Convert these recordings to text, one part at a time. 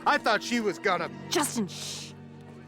I thought she was gonna... Justin, shh.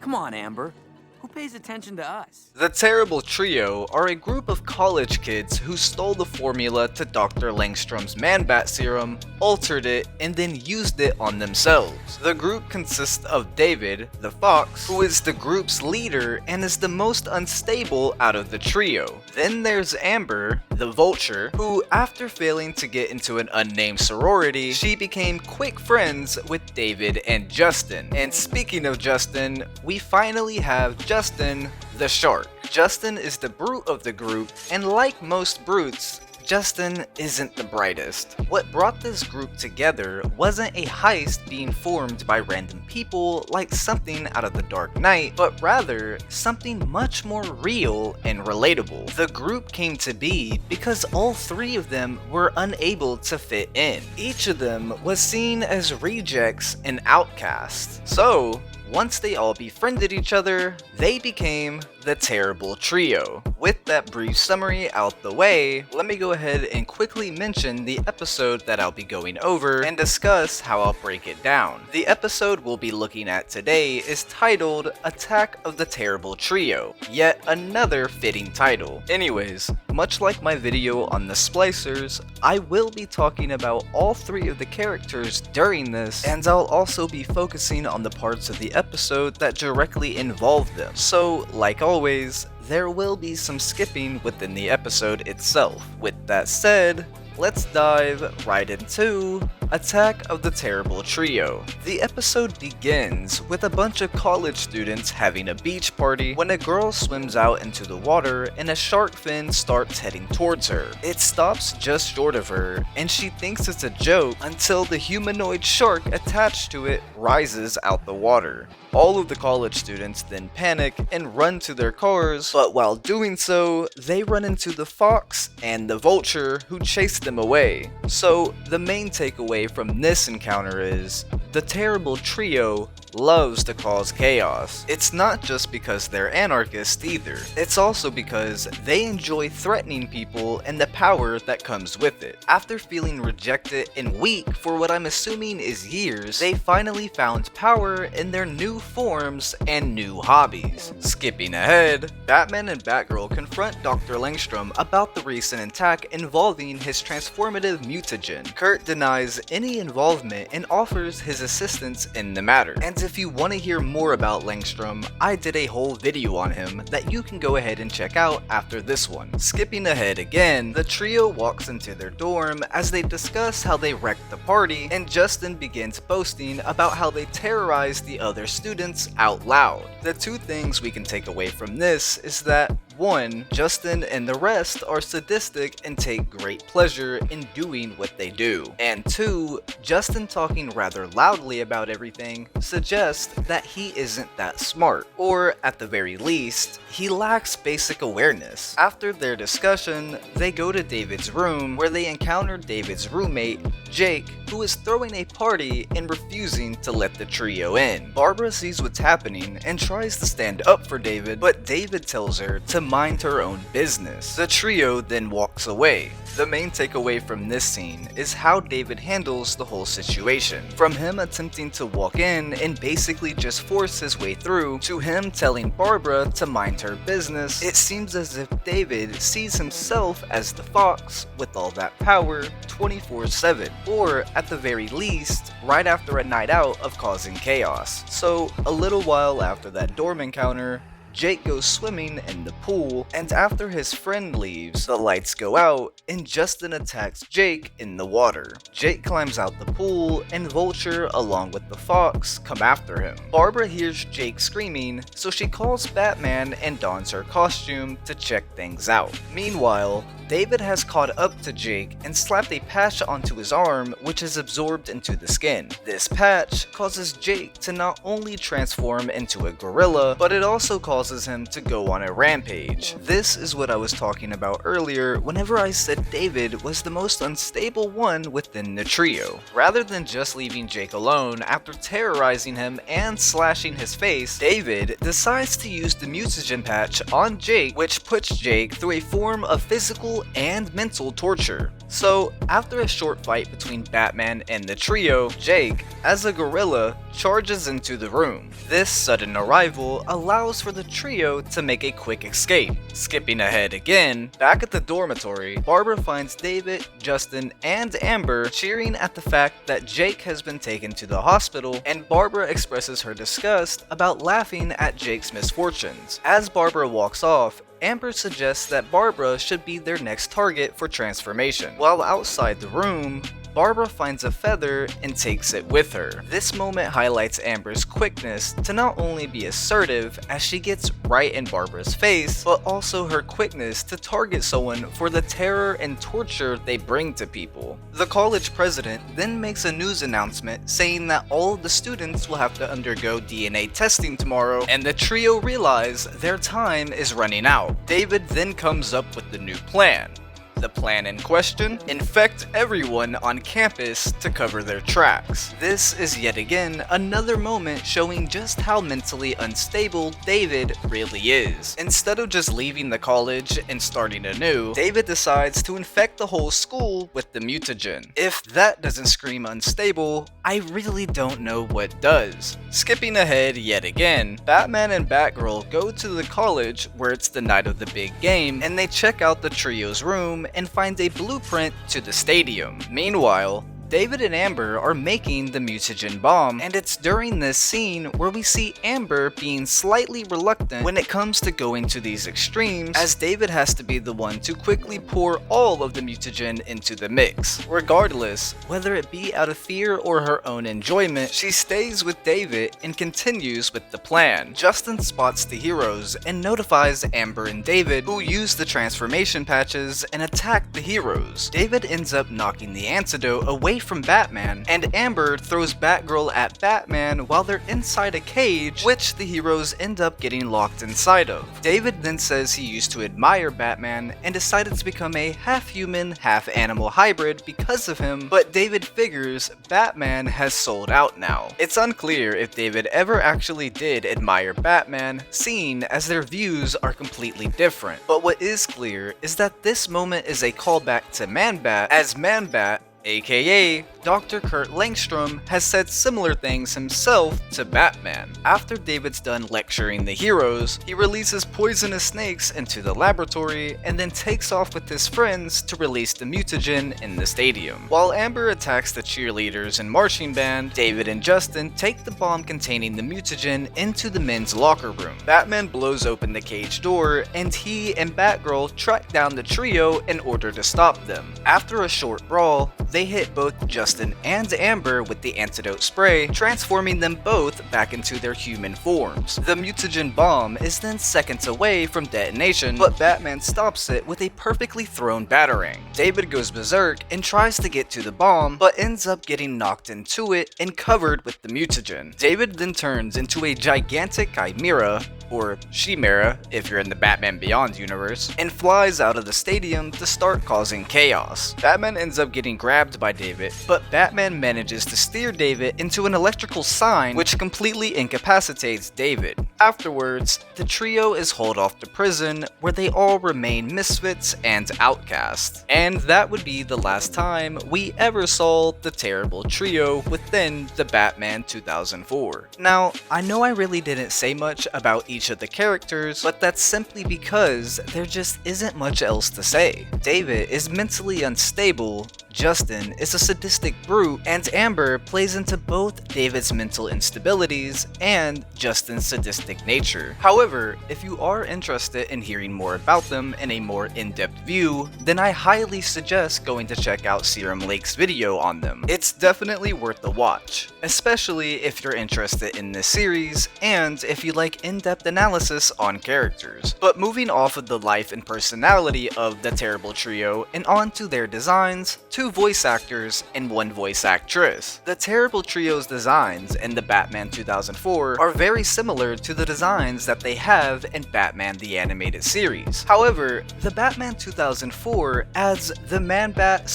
Come on, Amber. Who pays attention to us? The Terrible Trio are a group of college kids who stole the formula to Dr. Langstrom's Man-Bat serum, altered it, and then used it on themselves. The group consists of David, the Fox, who is the group's leader and is the most unstable out of the trio. Then there's Amber, the Vulture, who, after failing to get into an unnamed sorority, she became quick friends with David and Justin. And speaking of Justin, we finally have Justin, the Shark. Justin is the brute of the group, and like most brutes, Justin isn't the brightest. What brought this group together wasn't a heist being formed by random people like something out of the Dark Knight, but rather something much more real and relatable. The group came to be because all three of them were unable to fit in. Each of them was seen as rejects and outcasts. So, once they all befriended each other, they became the Terrible Trio. With that brief summary out the way, let me go ahead and quickly mention the episode that I'll be going over and discuss how I'll break it down. The episode we'll be looking at today is titled Attack of the Terrible Trio, yet another fitting title. Anyways, much like my video on the Splicers, I will be talking about all three of the characters during this, and I'll also be focusing on the parts of the episode that directly involve them. So, like always, there will be some skipping within the episode itself. With that said, let's dive right into Attack of the Terrible Trio. The episode begins with a bunch of college students having a beach party when a girl swims out into the water and a shark fin starts heading towards her. It stops just short of her, and she thinks it's a joke until the humanoid shark attached to it rises out the water. All of the college students then panic and run to their cars, but while doing so, they run into the Fox and the Vulture who chase them away. So the main takeaway from this encounter is the Terrible Trio loves to cause chaos. It's not just because they're anarchists either. It's also because they enjoy threatening people and the power that comes with it. After feeling rejected and weak for what I'm assuming is years, they finally found power in their new forms and new hobbies. Skipping ahead, Batman and Batgirl confront Dr. Langstrom about the recent attack involving his transformative mutagen. Kurt denies any involvement and offers his assistance in the matter. And if you want to hear more about Langstrom, I did a whole video on him that you can go ahead and check out after this one. Skipping ahead again, the trio walks into their dorm as they discuss how they wrecked the party, and Justin begins boasting about how they terrorized the other students out loud. The two things we can take away from this is that 1. Justin and the rest are sadistic and take great pleasure in doing what they do. And 2. Justin talking rather loudly about everything suggests that he isn't that smart, or at the very least, he lacks basic awareness. After their discussion, they go to David's room where they encounter David's roommate, Jake, who is throwing a party and refusing to let the trio in. Barbara sees what's happening and tries to stand up for David, but David tells her to mind her own business. The trio then walks away. The main takeaway from this scene is how David handles the whole situation. From him attempting to walk in and basically just force his way through, to him telling Barbara to mind her business, it seems as if David sees himself as the Fox with all that power 24/7, or at the very least, right after a night out of causing chaos. So a little while after that dorm encounter, Jake goes swimming in the pool, and after his friend leaves, the lights go out, and Justin attacks Jake in the water. Jake climbs out the pool, and Vulture, along with the Fox, come after him. Barbara hears Jake screaming, so she calls Batman and dons her costume to check things out. Meanwhile, David has caught up to Jake and slapped a patch onto his arm, which is absorbed into the skin. This patch causes Jake to not only transform into a gorilla, but it also causes him to go on a rampage. This is what I was talking about earlier whenever I said David was the most unstable one within the trio. Rather than just leaving Jake alone after terrorizing him and slashing his face, David decides to use the mutagen patch on Jake, which puts Jake through a form of physical and mental torture. So, after a short fight between Batman and the trio, Jake, as a gorilla, charges into the room. This sudden arrival allows for the trio to make a quick escape. Skipping ahead again, back at the dormitory, Barbara finds David, Justin, and Amber cheering at the fact that Jake has been taken to the hospital, and Barbara expresses her disgust about laughing at Jake's misfortunes. As Barbara walks off, Amber suggests that Barbara should be their next target for transformation. While outside the room, Barbara finds a feather and takes it with her. This moment highlights Amber's quickness to not only be assertive as she gets right in Barbara's face, but also her quickness to target someone for the terror and torture they bring to people. The college president then makes a news announcement saying that all of the students will have to undergo DNA testing tomorrow, and the trio realize their time is running out. David then comes up with the new plan. The plan in question? Infect everyone on campus to cover their tracks. This is yet again another moment showing just how mentally unstable David really is. Instead of just leaving the college and starting anew, David decides to infect the whole school with the mutagen. If that doesn't scream unstable, I really don't know what does. Skipping ahead yet again, Batman and Batgirl go to the college where it's the night of the big game, and they check out the trio's room and find a blueprint to the stadium. Meanwhile, David and Amber are making the mutagen bomb, and it's during this scene where we see Amber being slightly reluctant when it comes to going to these extremes, as David has to be the one to quickly pour all of the mutagen into the mix. Regardless, whether it be out of fear or her own enjoyment, she stays with David and continues with the plan. Justin spots the heroes and notifies Amber and David, who use the transformation patches and attack the heroes. David ends up knocking the antidote away from Batman, and Amber throws Batgirl at Batman while they're inside a cage, which the heroes end up getting locked inside of. David then says he used to admire Batman and decided to become a half-human, half-animal hybrid because of him, but David figures Batman has sold out now. It's unclear if David ever actually did admire Batman, seeing as their views are completely different, but what is clear is that this moment is a callback to Man-Bat, as Man-Bat, aka Dr. Kurt Langstrom, has said similar things himself to Batman. After David's done lecturing the heroes, he releases poisonous snakes into the laboratory and then takes off with his friends to release the mutagen in the stadium. While Amber attacks the cheerleaders and marching band, David and Justin take the bomb containing the mutagen into the men's locker room. Batman blows open the cage door, and he and Batgirl track down the trio in order to stop them. After a short brawl, they hit both Justin and Amber with the antidote spray, transforming them both back into their human forms. The mutagen bomb is then seconds away from detonation, but Batman stops it with a perfectly thrown batarang. David goes berserk and tries to get to the bomb, but ends up getting knocked into it and covered with the mutagen. David then turns into a gigantic chimera, or Chimera if you're in the Batman Beyond universe, and flies out of the stadium to start causing chaos. Batman ends up getting grabbed by David, but Batman manages to steer David into an electrical sign which completely incapacitates David. Afterwards, the trio is hauled off to prison where they all remain misfits and outcasts. And that would be the last time we ever saw the terrible trio within the Batman 2004. Now, I know I really didn't say much about each of the characters, but that's simply because there just isn't much else to say. David is mentally unstable, Justin is a sadistic brute, and Amber plays into both David's mental instabilities and Justin's sadistic nature. However, if you are interested in hearing more about them in a more in-depth view, then I highly suggest going to check out Serum Lake's video on them. It's definitely worth a watch, especially if you're interested in this series and if you like in-depth analysis on characters. But moving off of the life and personality of the terrible trio and onto their designs, 2 voice actors and 1 voice actress. The terrible trio's designs in the Batman 2004 are very similar to the designs that they have in Batman the Animated Series. However, the Batman 2004 adds the Man-Bat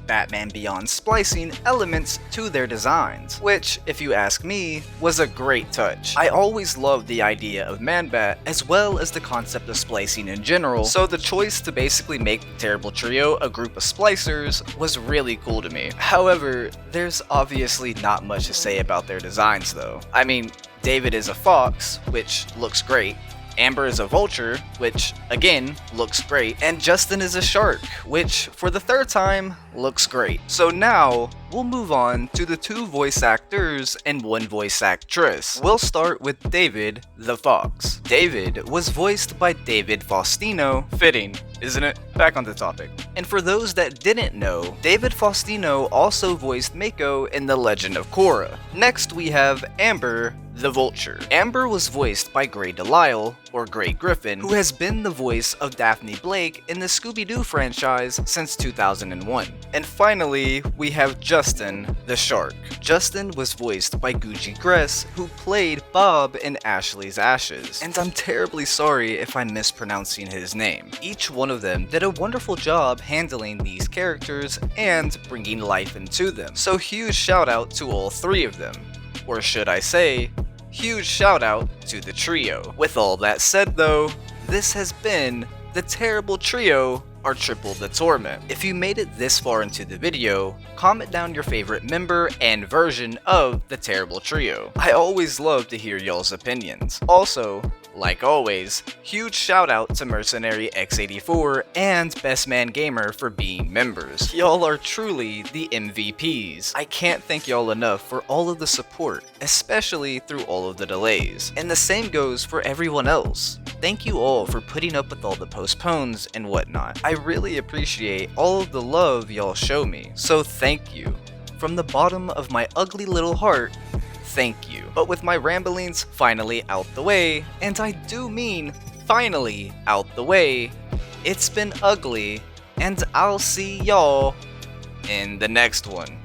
/ Batman Beyond splicing elements to their designs, which, if you ask me, was a great touch. I always loved the idea of Man-Bat as well as the concept of splicing in general, so the choice to basically make the terrible trio a group of splicers was really cool to me. However, there's obviously not much to say about their designs though. I mean, David is a fox, which looks great. Amber is a vulture, which, again, looks great, and Justin is a shark, which, for the third time, looks great. So now, we'll move on to the 2 voice actors and 1 voice actress. We'll start with David the Fox. David was voiced by David Faustino. Fitting, isn't it? Back on the topic. And for those that didn't know, David Faustino also voiced Mako in The Legend of Korra. Next we have Amber the Vulture. Amber was voiced by Gray Delisle, or Gray Griffin, who has been the voice of Daphne Blake in the Scooby-Doo franchise since 2001. And finally, we have Justin the Shark. Justin was voiced by Gucci Gress, who played Bob in Ashley's Ashes. And I'm terribly sorry if I'm mispronouncing his name. Each one of them did a wonderful job handling these characters and bringing life into them. So huge shout out to all 3 of them. Or should I say, huge shout out to the trio. With all that said though, this has been the Terrible Trio, or Triple the Torment. If you made it this far into the video, comment down your favorite member and version of the Terrible Trio. I always love to hear y'all's opinions. Also, like always, huge shout out to Mercenary X84 and Best Man Gamer for being members. Y'all are truly the MVPs. I can't thank y'all enough for all of the support, especially through all of the delays. And the same goes for everyone else. Thank you all for putting up with all the postpones and whatnot. I really appreciate all of the love y'all show me, so thank you. From the bottom of my ugly little heart, thank you. But with my ramblings finally out the way, and I do mean finally out the way, it's been ugly, and I'll see y'all in the next one.